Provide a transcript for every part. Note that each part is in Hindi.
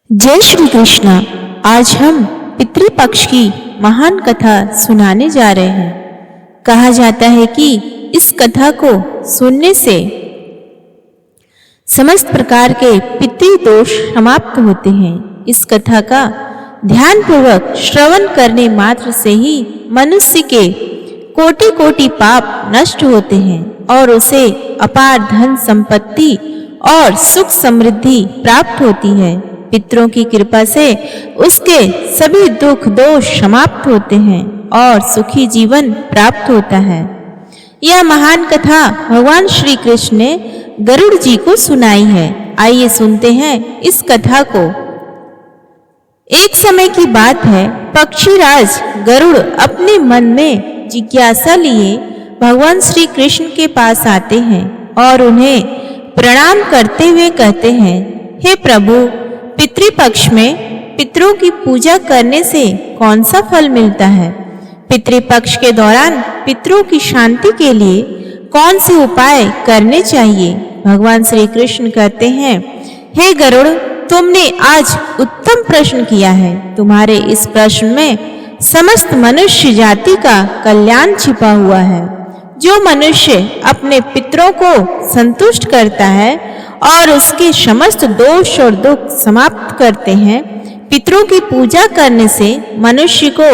जय श्री कृष्ण। आज हम पितृपक्ष की महान कथा सुनाने जा रहे हैं। कहा जाता है कि इस कथा को सुनने से समस्त प्रकार के पितृदोष समाप्त होते हैं। इस कथा का ध्यानपूर्वक श्रवण करने मात्र से ही मनुष्य के कोटि कोटि पाप नष्ट होते हैं और उसे अपार धन संपत्ति और सुख समृद्धि प्राप्त होती है। पितरों की कृपा से उसके सभी दुख दोष समाप्त होते हैं और सुखी जीवन प्राप्त होता है। यह महान कथा भगवान श्री कृष्ण ने गरुड़ जी को सुनाई है। आइए सुनते हैं इस कथा को। एक समय की बात है, पक्षीराज गरुड़ अपने मन में जिज्ञासा लिए भगवान श्री कृष्ण के पास आते हैं और उन्हें प्रणाम करते हुए कहते हैं, हे प्रभु, पितृपक्ष में पितरों की पूजा करने से कौन सा फल मिलता है? पितृपक्ष के दौरान पितरों की शांति के लिए कौन से उपाय करने चाहिए? भगवान श्री कृष्ण कहते हैं, हे गरुड़, तुमने आज उत्तम प्रश्न किया है। तुम्हारे इस प्रश्न में समस्त मनुष्य जाति का कल्याण छिपा हुआ है। जो मनुष्य अपने पितरों को संतुष्ट करता है और उसके समस्त दोष और दुख समाप्त करते हैं, पितरों की पूजा करने से मनुष्य को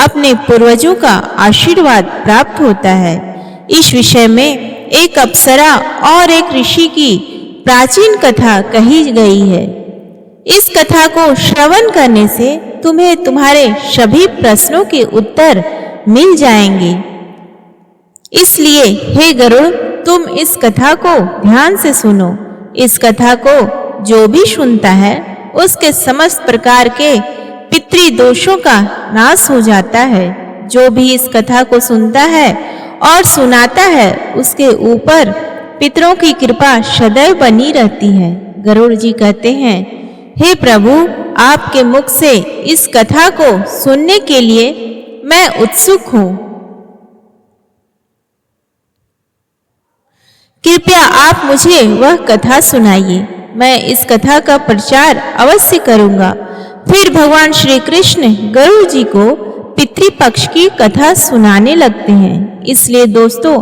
अपने पूर्वजों का आशीर्वाद प्राप्त होता है। इस विषय में एक अप्सरा और एक ऋषि की प्राचीन कथा कही गई है। इस कथा को श्रवण करने से तुम्हें तुम्हारे सभी प्रश्नों के उत्तर मिल जाएंगे। इसलिए हे गरुड़, तुम इस कथा को ध्यान से सुनो। इस कथा को जो भी सुनता है उसके समस्त प्रकार के पितृदोषों का नाश हो जाता है। जो भी इस कथा को सुनता है और सुनाता है उसके ऊपर पितरों की कृपा सदैव बनी रहती है। गरुड़ जी कहते हैं, हे प्रभु, आपके मुख से इस कथा को सुनने के लिए मैं उत्सुक हूँ। कृपया आप मुझे वह कथा सुनाइए। मैं इस कथा का प्रचार अवश्य करूंगा। फिर भगवान श्री कृष्ण गरुड़ जी को पितृपक्ष की कथा सुनाने लगते हैं। इसलिए दोस्तों,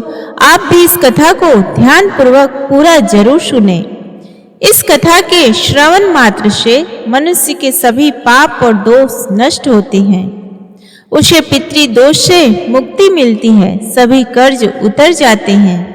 आप भी इस कथा को ध्यान पूर्वक पूरा जरूर सुने। इस कथा के श्रवण मात्र से मनुष्य के सभी पाप और दोष नष्ट होते हैं। उसे पितृदोष से मुक्ति मिलती है। सभी कर्ज उतर जाते हैं।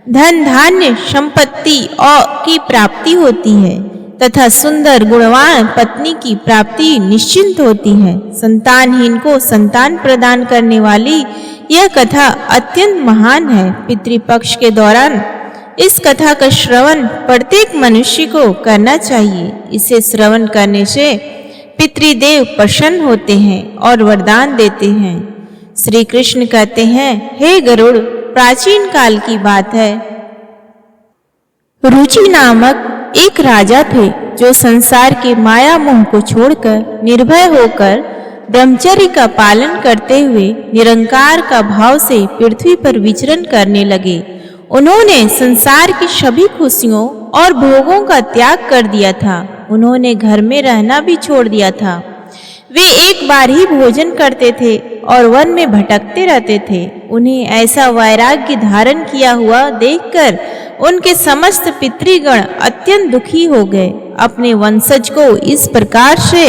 धन धान्य संपत्ति और की प्राप्ति होती है तथा सुंदर गुणवान पत्नी की प्राप्ति निश्चिंत होती है। संतानहीन को संतान प्रदान करने वाली यह कथा अत्यंत महान है। पितृपक्ष के दौरान इस कथा का श्रवण प्रत्येक मनुष्य को करना चाहिए। इसे श्रवण करने से पितृदेव प्रसन्न होते हैं और वरदान देते हैं। श्री कृष्ण कहते हैं, हे गरुड़, प्राचीन काल की बात है। रुचि नामक एक राजा थे जो संसार के माया मोह को छोड़कर निर्भय होकर ब्रह्मचर्य का पालन करते हुए निरंकार का भाव से पृथ्वी पर विचरण करने लगे। उन्होंने संसार की सभी खुशियों और भोगों का त्याग कर दिया था। उन्होंने घर में रहना भी छोड़ दिया था। वे एक बार ही भोजन करते थे और वन में भटकते रहते थे। उन्हें ऐसा वैराग्य धारण किया हुआ देखकर उनके समस्त पितृगण अत्यंत दुखी हो गए। अपने वंशज को इस प्रकार से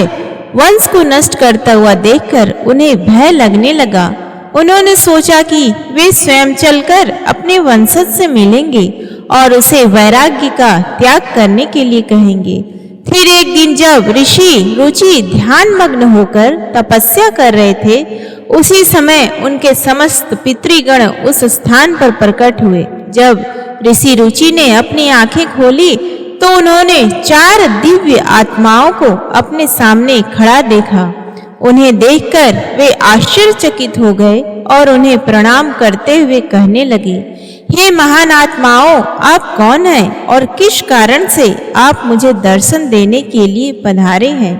वंश को नष्ट करता हुआ देखकर उन्हें भय लगने लगा। उन्होंने सोचा कि वे स्वयं चलकर अपने वंशज से मिलेंगे और उसे वैराग्य का त्याग करने के लिए कहेंगे। फिर एक दिन जब ऋषि रुचि ध्यान मग्न होकर तपस्या कर रहे थे, उसी समय उनके समस्त पितृगण उस स्थान पर प्रकट हुए। जब ऋषि रुचि ने अपनी आंखें खोली तो उन्होंने 4 दिव्य आत्माओं को अपने सामने खड़ा देखा। उन्हें देखकर वे आश्चर्यचकित हो गए और उन्हें प्रणाम करते हुए कहने लगे, हे महान आत्माओं, आप कौन हैं और किस कारण से आप मुझे दर्शन देने के लिए पधारे हैं?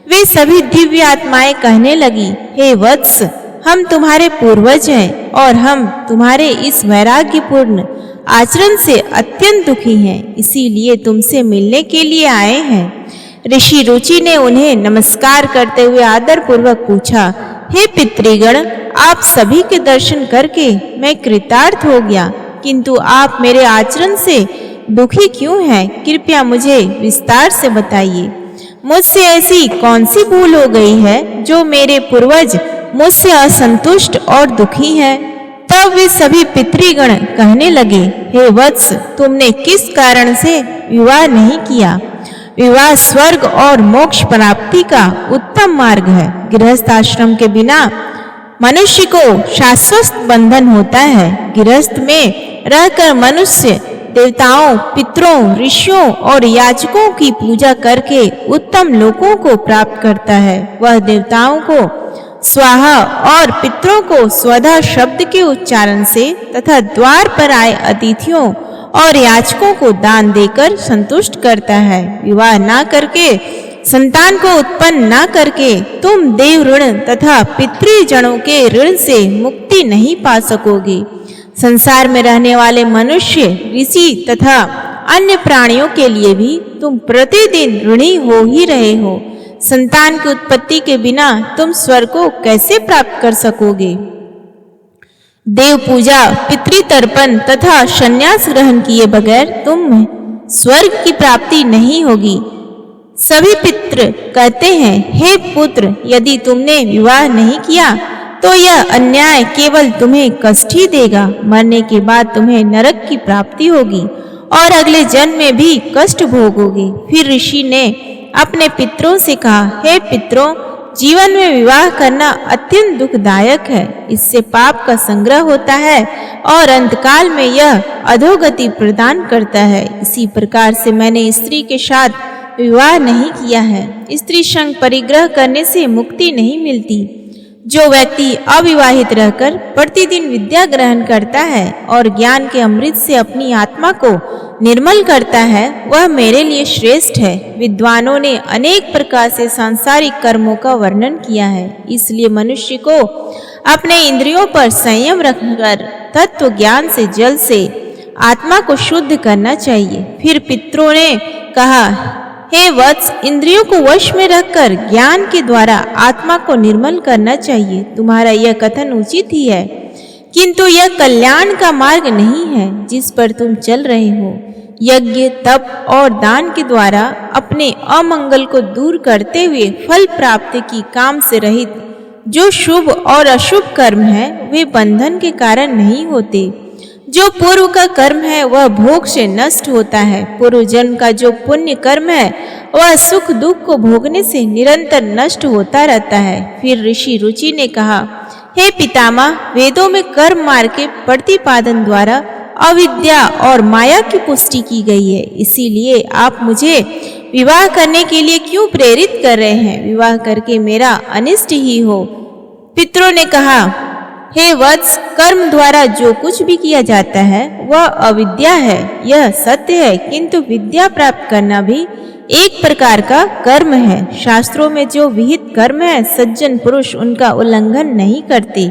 वे सभी दिव्य आत्माएं कहने लगी, हे वत्स, हम तुम्हारे पूर्वज हैं और हम तुम्हारे इस वैराग्यपूर्ण आचरण से अत्यंत दुखी हैं। इसीलिए तुमसे मिलने के लिए आए हैं। ऋषि रुचि ने उन्हें नमस्कार करते हुए आदर पूर्वक पूछा, हे पितृगण, आप सभी के दर्शन करके मैं कृतार्थ हो गया, किंतु आप मेरे आचरण से दुखी क्यों हैं? कृपया मुझे विस्तार से बताइए। मुझसे ऐसी कौन सी भूल हो गई है जो मेरे पूर्वज मुझसे असंतुष्ट और दुखी हैं? तब वे सभी पितृगण कहने लगे, हे वत्स, तुमने किस कारण से विवाह नहीं किया? विवाह स्वर्ग और मोक्ष प्राप्ति का उत्तम मार्ग है। गृहस्थ आश्रम के बिना मनुष्य को शाश्वत बंधन होता है। गृहस्थ में रहकर मनुष्य देवताओं, पितरों, ऋषियों और याचकों की पूजा करके उत्तम लोकों को प्राप्त करता है। वह देवताओं को स्वाहा और पितरों को स्वधा शब्द के उच्चारण से तथा द्वार पर आए अतिथियों और याचकों को दान देकर संतुष्ट करता है। विवाह ना करके, संतान को उत्पन्न ना करके तुम देव ऋण तथा पितृजनों के ऋण से मुक्ति नहीं पा सकोगे। संसार में रहने वाले मनुष्य, ऋषि तथा अन्य प्राणियों के लिए भी तुम प्रतिदिन ऋणी हो ही रहे हो। संतान की उत्पत्ति के बिना तुम स्वर्ग को कैसे प्राप्त कर सकोगे? देव पूजा, पितृतर्पण तथा संन्यास ग्रहण किए बगैर तुम स्वर्ग की प्राप्ति नहीं होगी। सभी पितृ कहते हैं, हे पुत्र, यदि तुमने विवाह नहीं किया तो यह अन्याय केवल तुम्हें कष्ट ही देगा। मरने के बाद तुम्हें नरक की प्राप्ति होगी और अगले जन्म में भी कष्ट भोगोगे। फिर ऋषि ने अपने पितरों से कहा, हे पितरों, जीवन में विवाह करना अत्यंत दुखदायक है। इससे पाप का संग्रह होता है और अंतकाल में यह अधोगति प्रदान करता है। इसी प्रकार से मैंने स्त्री के साथ विवाह नहीं किया है। स्त्री संग परिग्रह करने से मुक्ति नहीं मिलती। जो व्यक्ति अविवाहित रहकर प्रतिदिन विद्या ग्रहण करता है और ज्ञान के अमृत से अपनी आत्मा को निर्मल करता है, वह मेरे लिए श्रेष्ठ है। विद्वानों ने अनेक प्रकार से सांसारिक कर्मों का वर्णन किया है, इसलिए मनुष्य को अपने इंद्रियों पर संयम रखकर तत्व ज्ञान से जल से आत्मा को शुद्ध करना चाहिए। फिर पितरों ने कहा, हे वत्स, इंद्रियों को वश में रखकर ज्ञान के द्वारा आत्मा को निर्मल करना चाहिए। तुम्हारा यह कथन उचित ही है, किंतु यह कल्याण का मार्ग नहीं है जिस पर तुम चल रहे हो। यज्ञ, तप और दान के द्वारा अपने अमंगल को दूर करते हुए फल प्राप्ति की काम से रहित जो शुभ और अशुभ कर्म है, वे बंधन के कारण नहीं होते। जो पूर्व का कर्म है वह भोग से नष्ट होता है। पूर्व जन्म का जो पुण्य कर्म है वह सुख दुख को भोगने से निरंतर नष्ट होता रहता है। फिर ऋषि रुचि ने कहा, हे पितामह, वेदों में कर्म मार्ग के प्रतिपादन द्वारा अविद्या और माया की पुष्टि की गई है। इसीलिए आप मुझे विवाह करने के लिए क्यों प्रेरित कर रहे हैं? विवाह करके मेरा अनिष्ट ही हो। पितरों ने कहा, हे वत्स, कर्म द्वारा जो कुछ भी किया जाता है वह अविद्या है, यह सत्य है, किंतु विद्या प्राप्त करना भी एक प्रकार का कर्म है। शास्त्रों में जो विहित कर्म है, सज्जन पुरुष उनका उल्लंघन नहीं करते,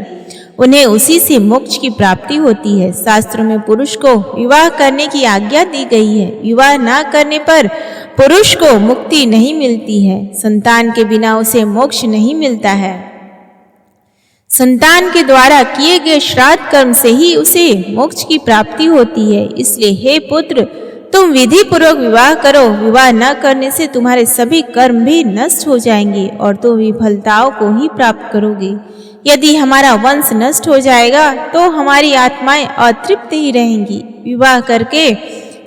उन्हें उसी से मोक्ष की प्राप्ति होती है। शास्त्रों में पुरुष को विवाह करने की आज्ञा दी गई है। विवाह न करने पर पुरुष को मुक्ति नहीं मिलती है। संतान के बिना उसे मोक्ष नहीं मिलता है। संतान के द्वारा किए गए श्राद्ध कर्म से ही उसे मोक्ष की प्राप्ति होती है। इसलिए हे पुत्र, तुम विधि पूर्वक विवाह करो। विवाह न करने से तुम्हारे सभी कर्म भी नष्ट हो जाएंगे और तुम विफलताओं को ही प्राप्त करोगे। यदि हमारा वंश नष्ट हो जाएगा तो हमारी आत्माएं अतृप्त ही रहेंगी। विवाह करके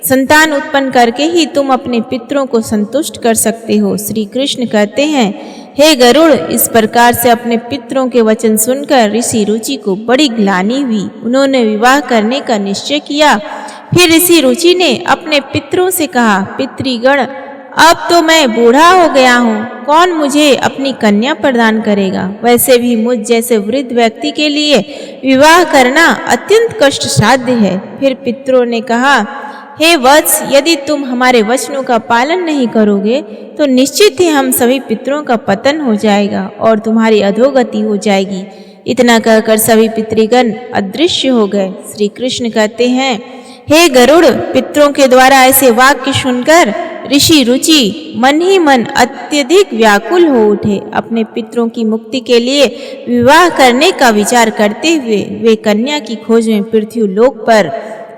संतान उत्पन्न करके ही तुम अपने पितरों को संतुष्ट कर सकते हो। श्री कृष्ण कहते हैं, हे गरुड़, इस प्रकार से अपने पितरों के वचन सुनकर ऋषि रुचि को बड़ी ग्लानि हुई। उन्होंने विवाह करने का निश्चय किया। फिर ऋषि रुचि ने अपने पितरों से कहा, पितृगण, अब तो मैं बूढ़ा हो गया हूँ, कौन मुझे अपनी कन्या प्रदान करेगा? वैसे भी मुझ जैसे वृद्ध व्यक्ति के लिए विवाह करना अत्यंत कष्ट साध्य है। फिर पितरों ने कहा, हे वत्स, यदि तुम हमारे वचनों का पालन नहीं करोगे तो निश्चित ही हम सभी पितरों का पतन हो जाएगा और तुम्हारी अधोगति हो जाएगी। इतना कहकर सभी पितृगण अदृश्य हो गए। श्री कृष्ण कहते हैं, हे गरुड़, पितरों के द्वारा ऐसे वाक्य सुनकर ऋषि रुचि मन ही मन अत्यधिक व्याकुल हो उठे। अपने पितरों की मुक्ति के लिए विवाह करने का विचार करते हुए वे कन्या की खोज में पृथ्वी लोक पर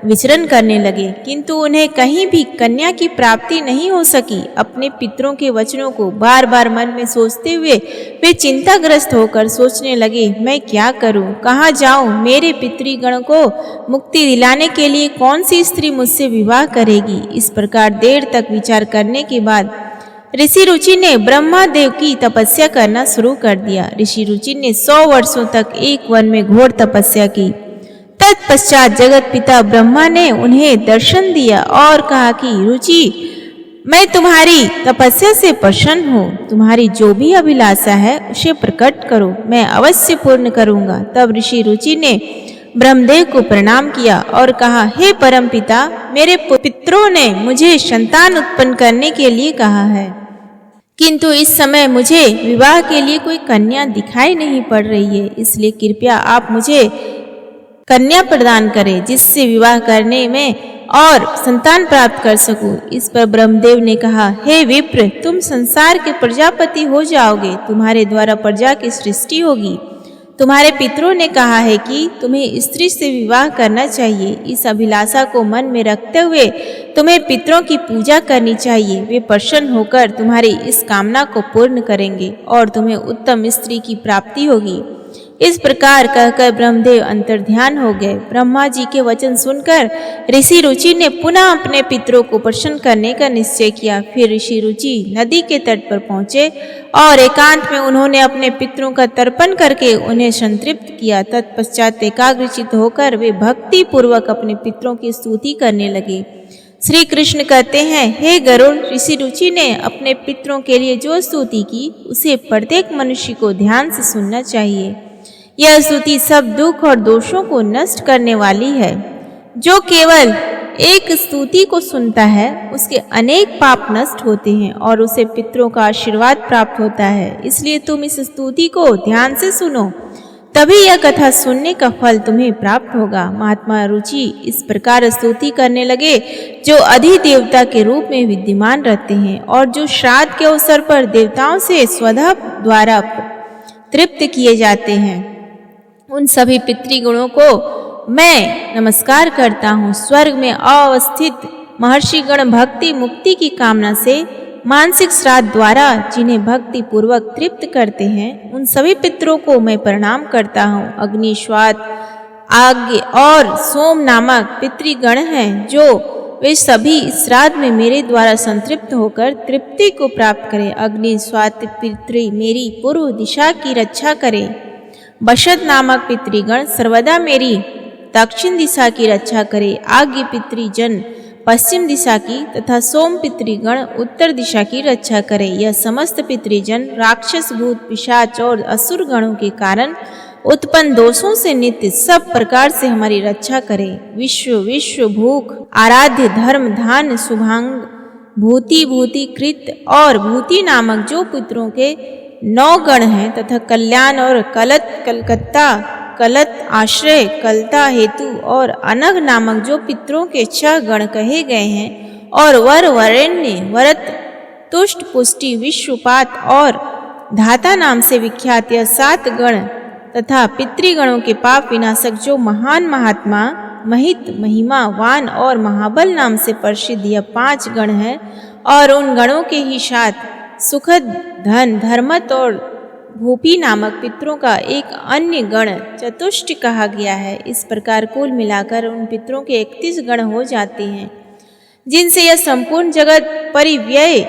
विचरण करने लगे, किंतु उन्हें कहीं भी कन्या की प्राप्ति नहीं हो सकी। अपने पितरों के वचनों को बार बार मन में सोचते हुए वे चिंताग्रस्त होकर सोचने लगे, मैं क्या करूं, कहाँ जाऊं, मेरे पितृगण को मुक्ति दिलाने के लिए कौन सी स्त्री मुझसे विवाह करेगी। इस प्रकार देर तक विचार करने के बाद ऋषि रुचि ने ब्रह्मादेव की तपस्या करना शुरू कर दिया। ऋषि रुचि ने 100 वर्षों तक एक वन में घोर तपस्या की। तत्पश्चात जगत पिता ब्रह्मा ने उन्हें दर्शन दिया और कहा कि रुचि, मैं तुम्हारी तपस्या से प्रसन्न हूँ, तुम्हारी जो भी अभिलाषा है उसे प्रकट करो, मैं अवश्य पूर्ण करूँगा। तब ऋषि रुचि ने ब्रह्मदेव को प्रणाम किया और कहा, हे परम पिता, मेरे पितरों ने मुझे संतान उत्पन्न करने के लिए कहा है, किंतु इस समय मुझे विवाह के लिए कोई कन्या दिखाई नहीं पड़ रही है, इसलिए कृपया आप मुझे कन्या प्रदान करें जिससे विवाह करने में और संतान प्राप्त कर सकूं। इस पर ब्रह्मदेव ने कहा, हे विप्र, तुम संसार के प्रजापति हो जाओगे, तुम्हारे द्वारा प्रजा की सृष्टि होगी। तुम्हारे पितरों ने कहा है कि तुम्हें स्त्री से विवाह करना चाहिए। इस अभिलाषा को मन में रखते हुए तुम्हें पितरों की पूजा करनी चाहिए। वे प्रसन्न होकर तुम्हारी इस कामना को पूर्ण करेंगे और तुम्हें उत्तम स्त्री की प्राप्ति होगी। इस प्रकार कहकर ब्रह्मदेव अंतर्ध्यान हो गए। ब्रह्मा जी के वचन सुनकर ऋषि रुचि ने पुनः अपने पितरों को प्रसन्न करने का निश्चय किया। फिर ऋषि रुचि नदी के तट पर पहुंचे और एकांत में उन्होंने अपने पितरों का तर्पण करके उन्हें संतृप्त किया। तत्पश्चात एकाग्रचित होकर वे भक्ति पूर्वक अपने पितरों की स्तुति करने लगे। श्री कृष्ण कहते हैं, हे गरुड़, ऋषि रुचि ने अपने पितरों के लिए जो स्तुति की उसे प्रत्येक मनुष्य को ध्यान से सुनना चाहिए। यह स्तुति सब दुख और दोषों को नष्ट करने वाली है। जो केवल एक स्तुति को सुनता है उसके अनेक पाप नष्ट होते हैं और उसे पितरों का आशीर्वाद प्राप्त होता है। इसलिए तुम इस स्तुति को ध्यान से सुनो, तभी यह कथा सुनने का फल तुम्हें प्राप्त होगा। महात्मा रुचि इस प्रकार स्तुति करने लगे जो अधिदेवता के रूप में विद्यमान रहते हैं और जो श्राद्ध के अवसर पर देवताओं से स्वधा द्वारा तृप्त किए जाते हैं। उन सभी पितृगुणों को मैं नमस्कार करता हूँ। स्वर्ग में अवस्थित महर्षिगण भक्ति मुक्ति की कामना से मानसिक श्राद्ध द्वारा जिन्हें भक्ति पूर्वक तृप्त करते हैं, उन सभी पितरों को मैं प्रणाम करता हूँ। अग्नि, श्वात, आग्य और सोम नामक पितृगण हैं जो वे सभी श्राद्ध में मेरे द्वारा संतृप्त होकर तृप्ति को प्राप्त करें। अग्नि, श्वात पितृ मेरी पूर्व दिशा की रक्षा करें। बशद नामक पितृगण सर्वदा मेरी दक्षिण दिशा की रक्षा करे। आग्य पितृजन पश्चिम दिशा की तथा सोम पितृगण उत्तर दिशा की रक्षा करे। यह समस्त पितृजन राक्षस, भूत, पिशाच और असुर गणों के कारण उत्पन्न दोषों से नित्य सब प्रकार से हमारी रक्षा करे। विश्व भूख, आराध्य, धर्म, धान, शुभांग, भूति कृत और भूति नामक जो पितरों के 9 गण हैं तथा कल्याण और कलकत्ता, कलत, आश्रय, कलता, हेतु और अनग नामक जो पितरों के 6 गण कहे गए हैं और वरेण्य, वरत, तुष्ट, पुष्टि, विश्वपात और धाता नाम से विख्यात यह 7 गण तथा पितृगणों के पाप विनाशक जो महान महात्मा, महित, महिमावान और महाबल नाम से प्रसिद्ध यह 5 गण हैं और उन गणों के ही साथ सुखद, धन, धर्मत और भूपी नामक पितरों का एक अन्य गण चतुष्ट कहा गया है। इस प्रकार कुल मिलाकर उन पितरों के 31 गण हो जाते हैं जिनसे यह संपूर्ण जगत परिव्यय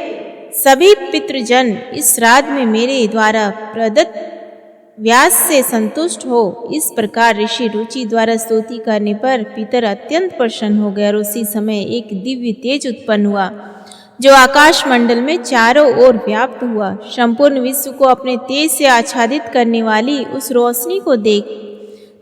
सभी पितृजन इस श्राद्ध में मेरे द्वारा प्रदत्त व्यास से संतुष्ट हो। इस प्रकार ऋषि रुचि द्वारा स्तुति करने पर पितर अत्यंत प्रसन्न हो गए और उसी समय एक दिव्य तेज उत्पन्न हुआ जो आकाश मंडल में चारों ओर व्याप्त हुआ। संपूर्ण विश्व को अपने तेज से आच्छादित करने वाली उस रोशनी को देख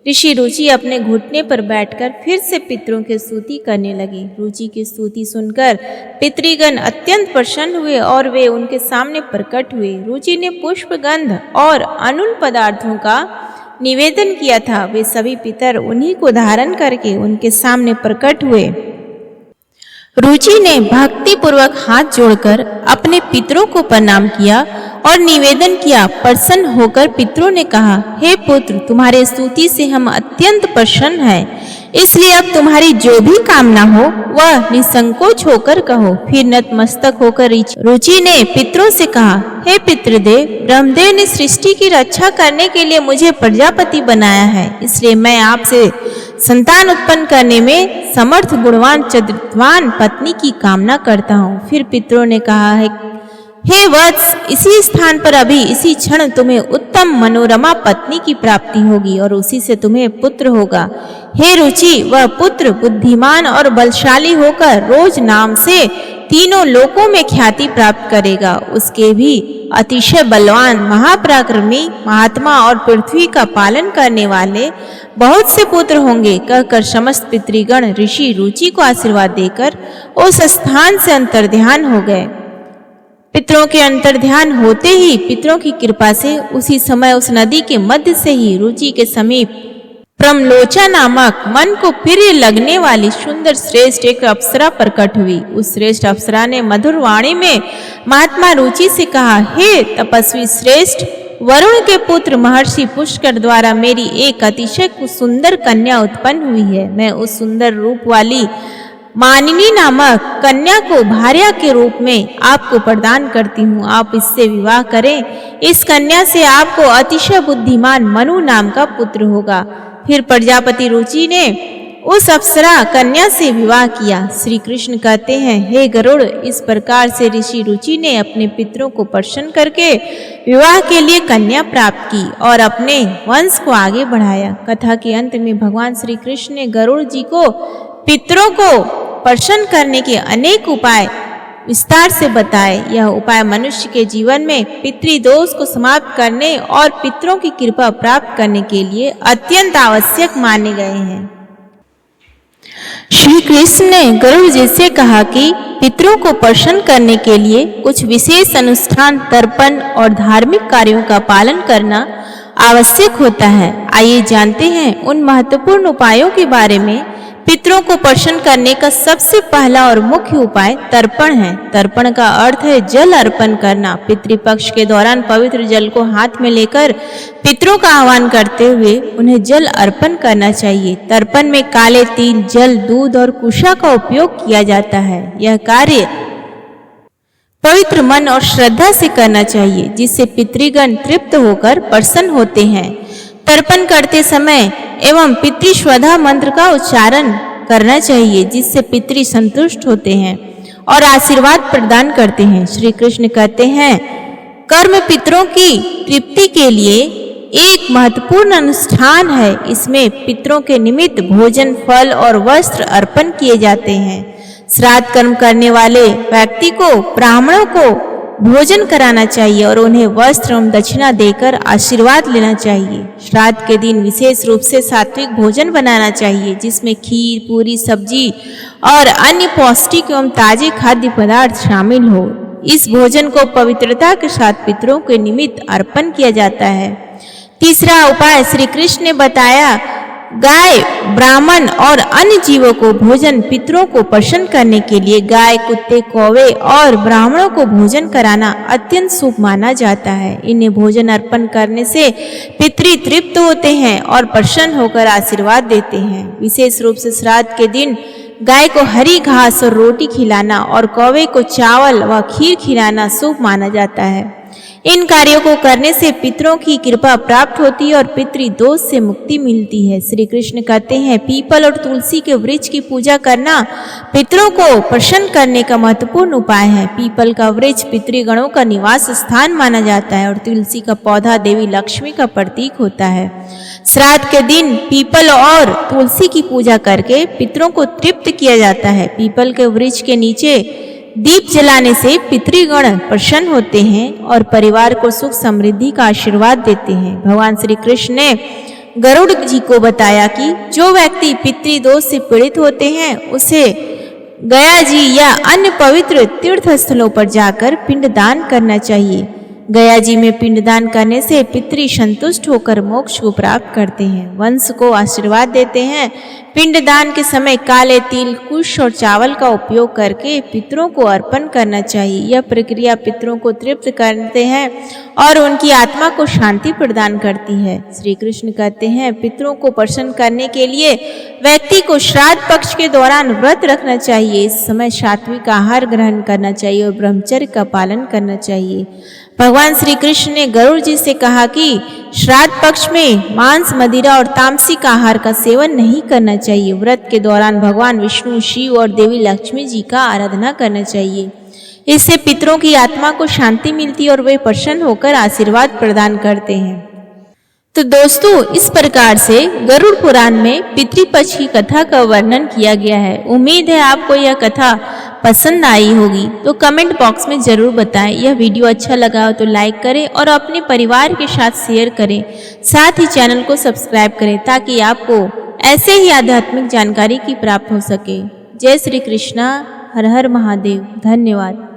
ऋषि रुचि अपने घुटने पर बैठकर फिर से पितरों की स्तुति करने लगे। रुचि की स्तुति सुनकर पितृगण अत्यंत प्रसन्न हुए और वे उनके सामने प्रकट हुए। रुचि ने पुष्प, गंध और अनुन पदार्थों का निवेदन किया था। वे सभी पितर उन्हीं को धारण करके उनके सामने प्रकट हुए। रुचि ने भक्ति पूर्वक हाथ जोड़कर अपने पितरों को प्रणाम किया और निवेदन किया। प्रसन्न होकर पितरों ने कहा, हे पुत्र, तुम्हारे स्तुति से हम अत्यंत प्रसन्न हैं, इसलिए अब तुम्हारी जो भी कामना हो वह निसंकोच होकर कहो। फिर नतमस्तक होकर रुचि ने पितरों से कहा, हे पितृदेव, ब्रह्मदेव ने सृष्टि की रक्षा करने के लिए मुझे प्रजापति बनाया है, इसलिए मैं आपसे संतान उत्पन्न करने में समर्थ गुणवान चरित्रवान पत्नी की कामना करता हूँ। फिर पितरों ने कहा है, हे वत्स, इसी स्थान पर अभी इसी क्षण तुम्हें उत्तम मनोरमा पत्नी की प्राप्ति होगी और उसी से तुम्हें पुत्र होगा। हे रुचि, वह पुत्र बुद्धिमान और बलशाली होकर रोज नाम से तीनों लोकों में ख्याति प्राप्त करेगा। उसके भी अतिशय बलवान, महापराक्रमी, महात्मा और पृथ्वी का पालन करने वाले बहुत से पुत्र होंगे। कहकर समस्त पितृगण ऋषि रुचि को आशीर्वाद देकर उस स्थान से अंतर्ध्यान हो गए। पितरों के अंतर्ध्यान होते ही पितरों की कृपा से उसी समय उस नदी के मध्य से ही रुचि के समीप प्रमलोचा नामक मन को प्रिय लगने वाली सुंदर श्रेष्ठ एक अप्सरा प्रकट हुई। उस श्रेष्ठ अप्सरा ने मधुर वाणी में महात्मा रुचि से कहा, हे तपस्वी श्रेष्ठ, वरुण के पुत्र महर्षि पुष्कर द्वारा मेरी एक अतिशय सुंदर कन्या उत्पन्न हुई है। मैं उस सुंदर रूप वाली मानिनी नामक कन्या को भार्या के रूप में आपको प्रदान करती हूँ। आप इससे विवाह करें। इस कन्या से आपको अतिशय बुद्धिमान मनु नाम का पुत्र होगा। फिर प्रजापति रुचि ने उस अप्सरा कन्या से विवाह किया। श्री कृष्ण कहते हैं, हे गरुड़, इस प्रकार से ऋषि रुचि ने अपने पितरों को प्रसन्न करके विवाह के लिए कन्या प्राप्त की और अपने वंश को आगे बढ़ाया। कथा के अंत में भगवान श्री कृष्ण ने गरुड़ जी को पितरों को प्रसन्न करने के अनेक उपाय विस्तार से बताए। यह उपाय मनुष्य के जीवन में पितृदोष को समाप्त करने और पितरों की कृपा प्राप्त करने के लिए अत्यंत आवश्यक माने गए हैं। श्री कृष्ण ने गरुड़ जी से कहा कि पितरों को प्रसन्न करने के लिए कुछ विशेष अनुष्ठान, तर्पण और धार्मिक कार्यों का पालन करना आवश्यक होता है। आइए जानते हैं उन महत्वपूर्ण उपायों के बारे में। पितरों को प्रसन्न करने का सबसे पहला और मुख्य उपाय तर्पण है। तर्पण का अर्थ है जल अर्पण करना। पितृपक्ष के दौरान पवित्र जल को हाथ में लेकर पितरों का आह्वान करते हुए उन्हें जल अर्पण करना चाहिए। तर्पण में काले तिल, जल, दूध और कुशा का उपयोग किया जाता है। यह कार्य पवित्र मन और श्रद्धा से करना चाहिए, जिससे पितृगण तृप्त होकर प्रसन्न होते हैं। तर्पण करते समय एवं पितृश्वधा मंत्र का उच्चारण करना चाहिए, जिससे पितृ संतुष्ट होते हैं और आशीर्वाद प्रदान करते हैं। श्री कृष्ण कहते हैं, कर्म पितरों की तृप्ति के लिए एक महत्वपूर्ण अनुष्ठान है। इसमें पितरों के निमित्त भोजन, फल और वस्त्र अर्पण किए जाते हैं। श्राद्ध कर्म करने वाले व्यक्ति को ब्राह्मणों को भोजन कराना चाहिए और उन्हें वस्त्र एवं दक्षिणा देकर आशीर्वाद लेना चाहिए। श्राद्ध के दिन विशेष रूप से सात्विक भोजन बनाना चाहिए, जिसमें खीर, पूरी, सब्जी और अन्य पौष्टिक एवं ताजे खाद्य पदार्थ शामिल हो। इस भोजन को पवित्रता के साथ पितरों के निमित्त अर्पण किया जाता है। तीसरा उपाय श्री कृष्ण ने बताया, गाय, ब्राह्मण और अन्य जीवों को भोजन। पितरों को प्रसन्न करने के लिए गाय, कुत्ते, कौवे और ब्राह्मणों को भोजन कराना अत्यंत शुभ माना जाता है। इन्हें भोजन अर्पण करने से पितृ तृप्त होते हैं और प्रसन्न होकर आशीर्वाद देते हैं। विशेष रूप से श्राद्ध के दिन गाय को हरी घास और रोटी खिलाना और कौवे को चावल व खीर खिलाना शुभ माना जाता है। इन कार्यों को करने से पितरों की कृपा प्राप्त होती है और पितृ दोष से मुक्ति मिलती है। श्री कृष्ण कहते हैं, पीपल और तुलसी के वृक्ष की पूजा करना पितरों को प्रसन्न करने का महत्वपूर्ण उपाय है। पीपल का वृक्ष पितृगणों का निवास स्थान माना जाता है और तुलसी का पौधा देवी लक्ष्मी का प्रतीक होता है। श्राद्ध के दिन पीपल और तुलसी की पूजा करके पितरों को तृप्त किया जाता है। पीपल के वृक्ष के नीचे दीप जलाने से पितृगण प्रसन्न होते हैं और परिवार को सुख समृद्धि का आशीर्वाद देते हैं। भगवान श्री कृष्ण ने गरुड़ जी को बताया कि जो व्यक्ति पितृदोष से पीड़ित होते हैं उसे गया जी या अन्य पवित्र तीर्थ स्थलों पर जाकर पिंडदान करना चाहिए। गया जी में पिंडदान करने से पितृ संतुष्ट होकर मोक्ष को प्राप्त करते हैं, वंश को आशीर्वाद देते हैं। पिंडदान के समय काले तिल, कुश और चावल का उपयोग करके पितरों को अर्पण करना चाहिए। यह प्रक्रिया पितरों को तृप्त करते हैं और उनकी आत्मा को शांति प्रदान करती है। श्री कृष्ण कहते हैं, पितरों को प्रसन्न करने के लिए व्यक्ति को श्राद्ध पक्ष के दौरान व्रत रखना चाहिए। इस समय सात्विक आहार ग्रहण करना चाहिए और ब्रह्मचर्य का पालन करना चाहिए। भगवान श्री कृष्ण ने गरुड़ जी से कहा कि श्राद्ध पक्ष में मांस, मदिरा और तामसिक आहार का सेवन नहीं करना चाहिए। व्रत के दौरान भगवान विष्णु, शिव और देवी लक्ष्मी जी का आराधना करना चाहिए। इससे पितरों की आत्मा को शांति मिलती है और वे प्रसन्न होकर आशीर्वाद प्रदान करते हैं। तो दोस्तों, इस प्रकार से गरुड़ पुराण में पितृपक्ष की कथा का वर्णन किया गया है। उम्मीद है आपको यह कथा पसंद आई होगी, तो कमेंट बॉक्स में जरूर बताएं। यह वीडियो अच्छा लगा हो तो लाइक करें और अपने परिवार के साथ शेयर करें। साथ ही चैनल को सब्सक्राइब करें ताकि आपको ऐसे ही आध्यात्मिक जानकारी की प्राप्त हो सके। जय श्री कृष्णा, हर हर महादेव। धन्यवाद।